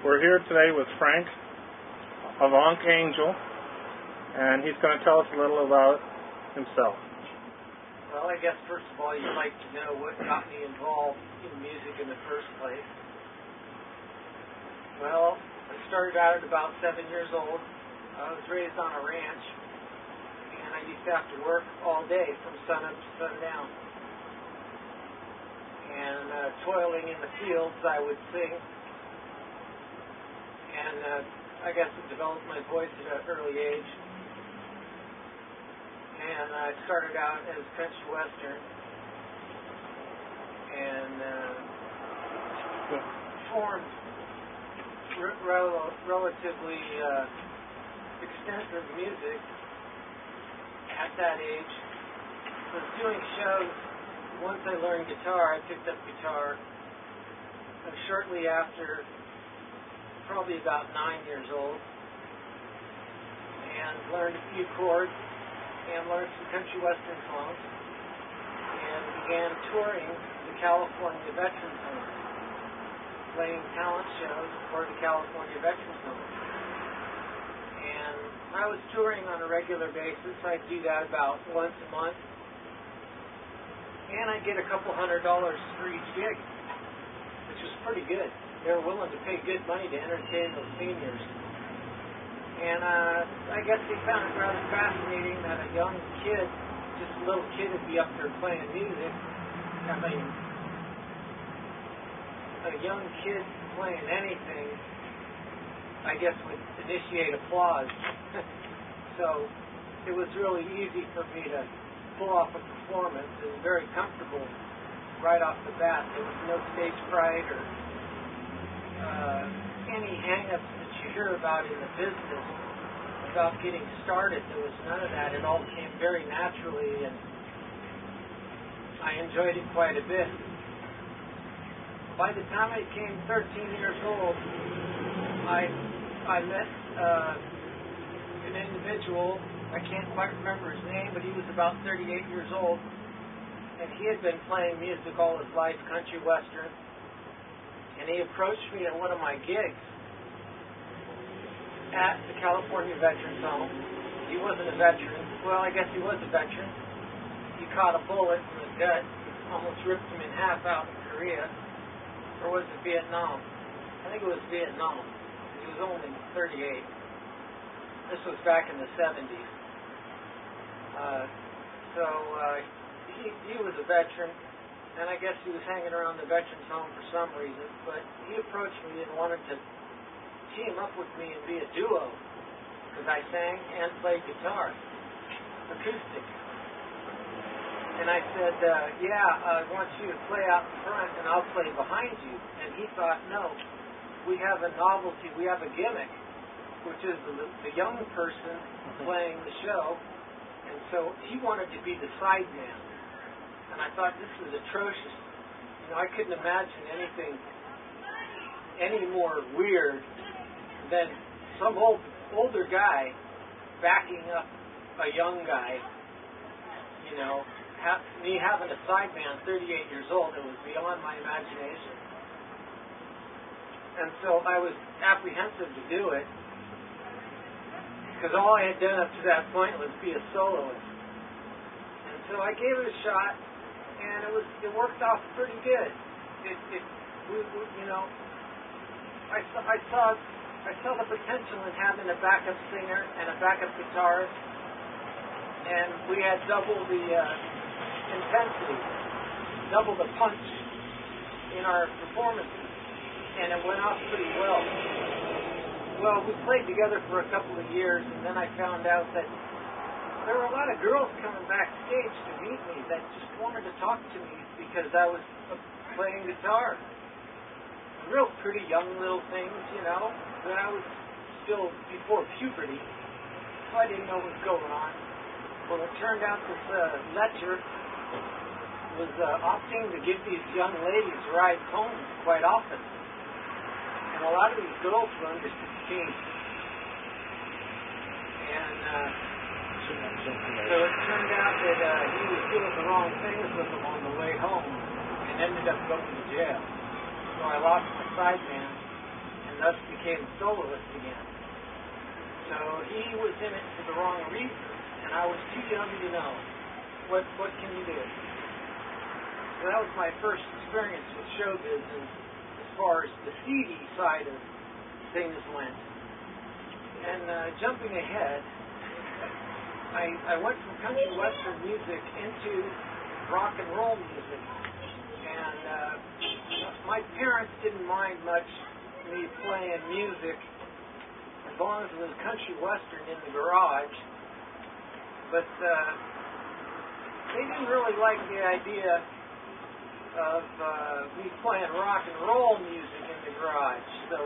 We're here today with Frank of Angel, and he's going to tell us a little about himself. Well, I guess first of all, you'd like to know what got me involved in music in the first place. Well, I started out at about 7 years old. I was raised on a ranch, and I used to have to work all day from sunup to sundown. And toiling in the fields, I would sing. And I guess it developed my voice at an early age. And I started out as country western. And formed relatively extensive music at that age. I was doing shows. Once I learned guitar, I picked up guitar. And shortly after, probably about 9 years old, and learned a few chords and learned some country western songs and began touring the California Veterans Home, playing talent shows for the California Veterans Home. And I was touring on a regular basis. I'd do that about once a month, and I'd get a couple $100 for each gig, which was pretty good. They were willing to pay good money to entertain those seniors. And I guess they found it rather fascinating that a young kid, just a little kid, would be up there playing music. I mean, a young kid playing anything, I guess, would initiate applause. So it was really easy for me to pull off a performance and very comfortable right off the bat. There was no stage fright or any hang-ups that you hear about in the business about getting started. There was none of that. It all came very naturally, and I enjoyed it quite a bit. By the time I became 13 years old, I met an individual. I can't quite remember his name, but he was about 38 years old, and he had been playing music all his life, country western. And he approached me at one of my gigs at the California Veterans Home. He wasn't a veteran. Well, I guess he was a veteran. He caught a bullet in the gut, almost ripped him in half out in Korea. Or was it Vietnam? I think it was Vietnam. He was only 38. This was back in the 70s. He was a veteran. And I guess he was hanging around the Veterans Home for some reason, but he approached me and wanted to team up with me and be a duo, because I sang and played guitar, acoustic. And I said, I want you to play out in front and I'll play behind you. And he thought, no, we have a novelty, we have a gimmick, which is the young person playing the show, and so he wanted to be the side man. And I thought, this is atrocious. You know, I couldn't imagine anything any more weird than some older guy backing up a young guy. You know, me having a sideman, 38 years old, it was beyond my imagination. And so I was apprehensive to do it, because all I had done up to that point was be a soloist. And so I gave it a shot. And it worked off pretty good. I saw the potential in having a backup singer and a backup guitarist, and we had double the intensity, double the punch in our performances, and it went off pretty well. Well, we played together for a couple of years, and then I found out that there were a lot of girls coming backstage to meet me that just wanted to talk to me because I was playing guitar. Real pretty young little things, you know, but I was still before puberty, so I didn't know what was going on. Well, it turned out this lecturer was opting to give these young ladies rides home quite often. And a lot of these girls were under 16. And so it turned out that he was doing the wrong things with them on the way home and ended up going to jail. So I lost my sideman, and thus became a soloist again. So he was in it for the wrong reasons, and I was too young to know. What can you do? So that was my first experience with show business as far as the seedy side of things went. And jumping ahead, I went from country western music into rock and roll music. And my parents didn't mind much me playing music as long as it was country western in the garage. But they didn't really like the idea of me playing rock and roll music in the garage. So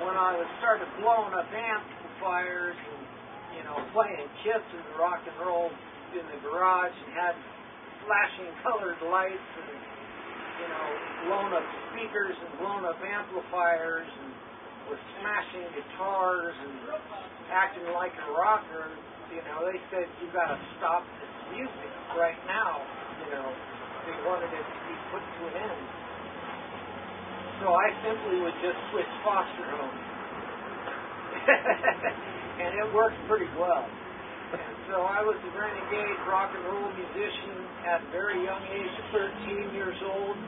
when I was started blowing up amplifiers and playing Kiss and rock and roll in the garage and had flashing colored lights and blown up speakers and blown up amplifiers and was smashing guitars and acting like a rocker, they said, you got to stop this music right now. They wanted it to be put to an end. So I simply would just switch foster homes. And it worked pretty well. And so I was a renegade rock and roll musician at a very young age, 13 years old,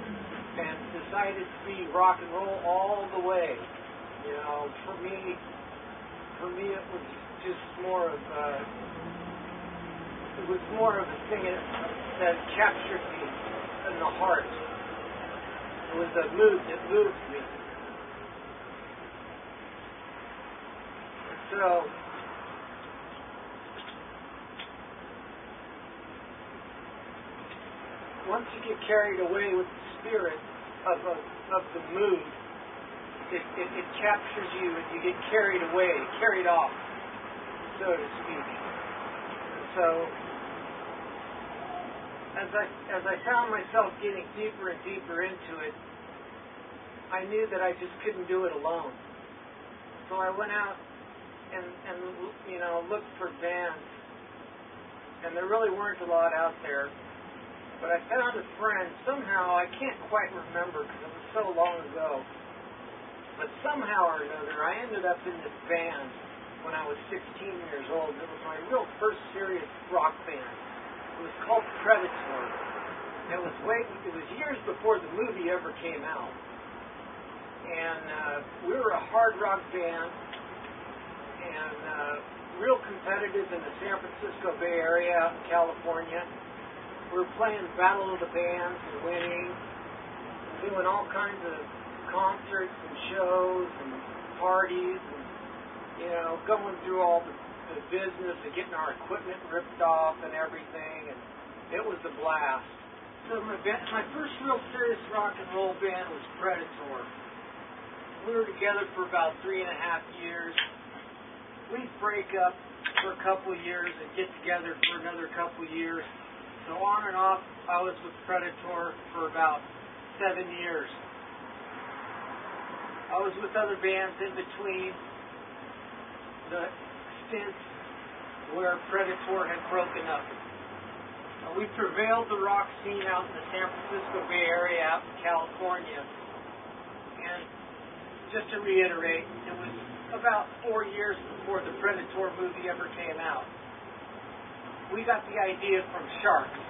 and decided to be rock and roll all the way. For me it was just more of a thing that captured me in the heart. It was a mood that moved me. So once you get carried away with the spirit of the mood, it captures you and you get carried away, carried off, so to speak. So as I found myself getting deeper and deeper into it, I knew that I just couldn't do it alone. So I went out and looked for bands, and there really weren't a lot out there. But I found a friend, somehow, I can't quite remember because it was so long ago, but somehow or another I ended up in this band when I was 16 years old. It was my real first serious rock band. It was called Predator. It was years before the movie ever came out. And we were a hard rock band and real competitive in the San Francisco Bay Area out in California. We were playing Battle of the Bands and winning, and doing all kinds of concerts and shows and parties and, going through all the business of getting our equipment ripped off and everything, and it was a blast. So my first real serious rock and roll band was Predator. We were together for about 3.5 years. We'd break up for a couple of years and get together for another couple of years. So on and off, I was with Predator for about 7 years. I was with other bands in between the stints where Predator had broken up. We prevailed the rock scene out in the San Francisco Bay Area, out in California. And just to reiterate, it was about 4 years before the Predator movie ever came out. We got the idea from Sharks.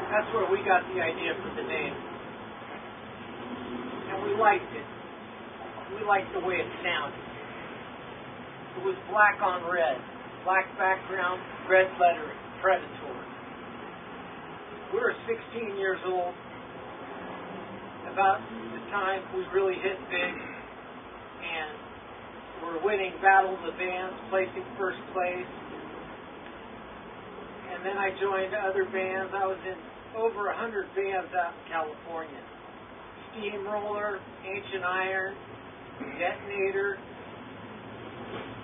That's where we got the idea for the name. And we liked it. We liked the way it sounded. It was black on red. Black background, red lettering. Predator. We were 16 years old. About the time we really hit big. And we're winning Battle of the Bands, placing first place. And then I joined other bands. I was in over 100 bands out in California. Steamroller, Ancient Iron, Detonator.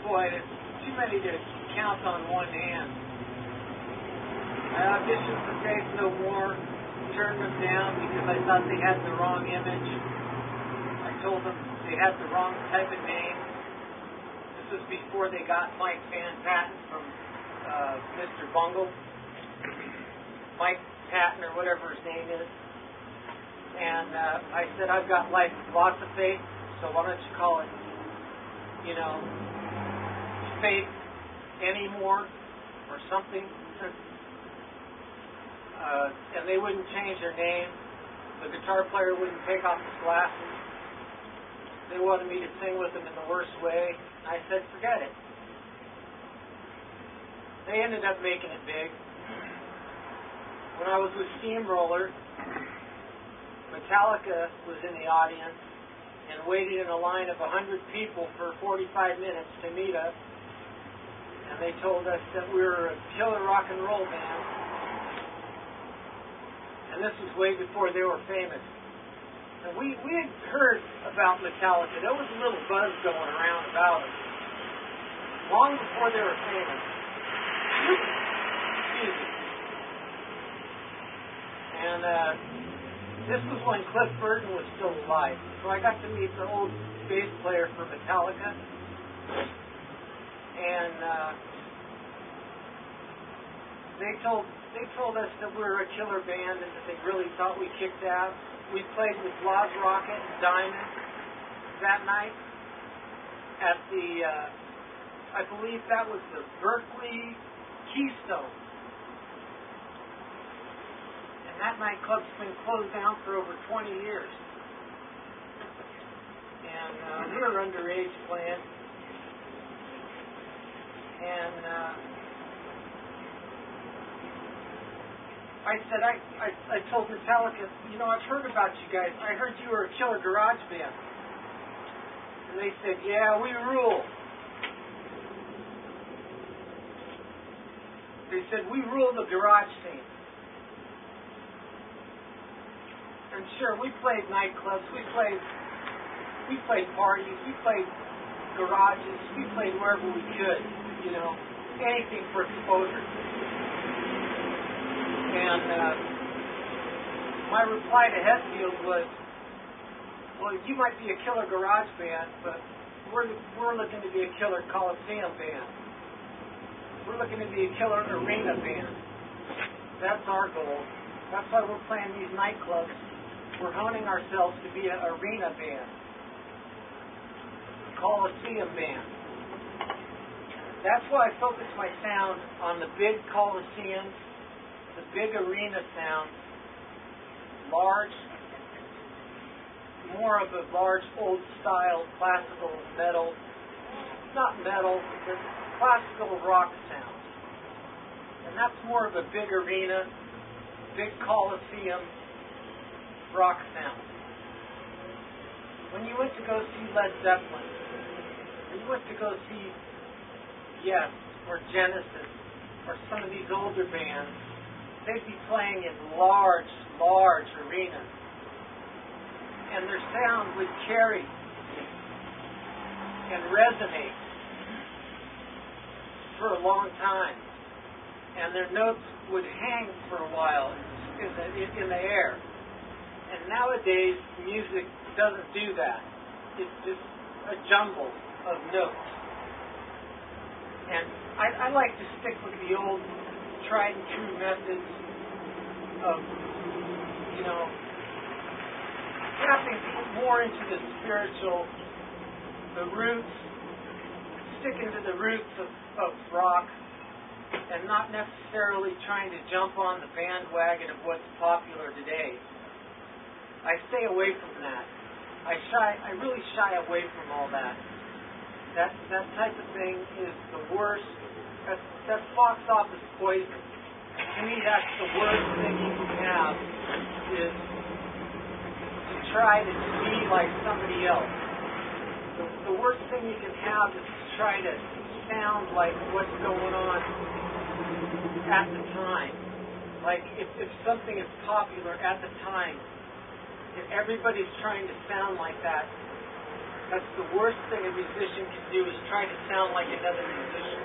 Boy, it's too many to count on one hand. I auditioned for Faith No More, turned them down because I thought they had the wrong image. I told them they had the wrong type of name. This was before they got Mike Van Patten from Mr. Bungle. Mike Patton or whatever his name is. And I said, I've got life, lots of faith, So why don't you call it, Faith Anymore or something? And they wouldn't change their name. The guitar player wouldn't take off his glasses. They wanted me to sing with them in the worst way. I said, forget it. They ended up making it big. When I was with Steamroller, Metallica was in the audience and waited in a line of 100 people for 45 minutes to meet us. And they told us that we were a killer rock and roll band. And this was way before they were famous. And we had heard about Metallica. There was a little buzz going around about them. Long before they were famous. Excuse me. And this was when Cliff Burton was still alive. So I got to meet the old bass player for Metallica. And they told us that we were a killer band and that they really thought we kicked ass. We played with Loz Rocket and Diamond that night at the, I believe that was the Berkeley Keystone. And that nightclub's been closed down for over 20 years. And we were underage playing. And I told Metallica, I've heard about you guys. I heard you were a killer garage band. And they said, yeah, we rule. They said, we rule the garage scene. And sure, we played nightclubs, we played parties, we played garages, we played wherever we could, anything for exposure. And my reply to Hetfield was, well, you might be a killer garage band, but we're looking to be a killer Coliseum band. We're looking to be a killer arena band. That's our goal. That's why we're playing these nightclubs. We're honing ourselves to be an arena band. Coliseum band. That's why I focus my sound on the big Coliseums, the big arena sound, large, more of a large old style classical metal, not metal, but classical rock sound. And that's more of a big arena, big Coliseum rock sound. When you went to go see Led Zeppelin, when you went to go see Yes or Genesis or some of these older bands, they'd be playing in large arenas. And their sound would carry and resonate for a long time. And their notes would hang for a while in the air. And nowadays, music doesn't do that. It's just a jumble of notes. And I like to stick with the old tried and true methods of, tapping more into the spiritual, the roots, sticking to the roots of rock, and not necessarily trying to jump on the bandwagon of what's popular today. I stay away from that. I really shy away from all that. That type of thing is the worst. That box office poison. To me, that's the worst thing you can have, is to try to be like somebody else. The worst thing you can have is to try to sound like what's going on at the time. Like if something is popular at the time, and everybody's trying to sound like that, that's the worst thing a musician can do, is try to sound like another musician.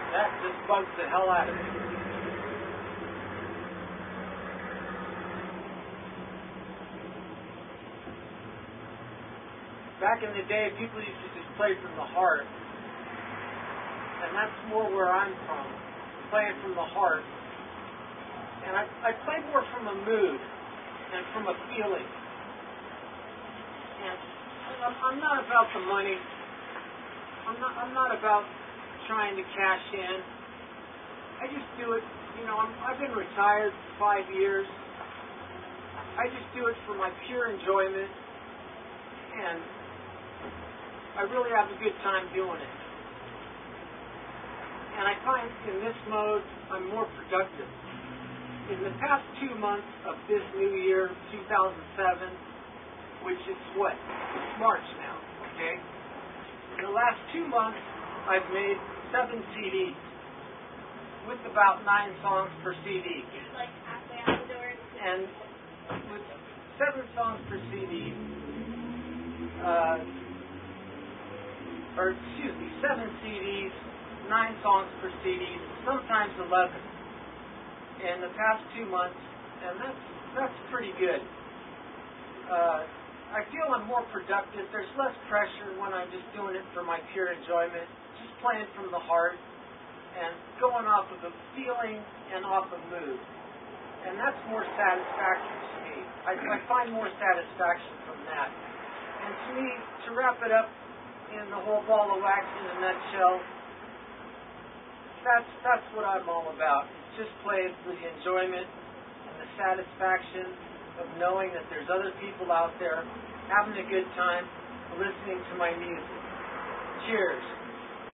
That just bugs the hell out of me. Back in the day, people used to just play from the heart. And that's more where I'm from, playing from the heart. And I play more from a mood. and from a feeling. And I'm not about the money. I'm not about trying to cash in. I just do it. I've been retired for 5 years. I just do it for my pure enjoyment, and I really have a good time doing it. And I find in this mode, I'm more productive. In the past 2 months of this new year, 2007, which is what? It's March now, okay? In the last 2 months, I've made 7 CDs with about 9 songs per CD. Like halfway out the door. And with 7 songs per CD, 7 CDs, 9 songs per CD, sometimes 11 in the past 2 months, and that's pretty good. I feel I'm more productive. There's less pressure when I'm just doing it for my pure enjoyment, just playing from the heart and going off of a feeling and off of mood. And that's more satisfaction to me. I find more satisfaction from that. And to me, to wrap it up in the whole ball of wax in a nutshell, that's what I'm all about. Just playing for the enjoyment and the satisfaction of knowing that there's other people out there having a good time listening to my music. Cheers.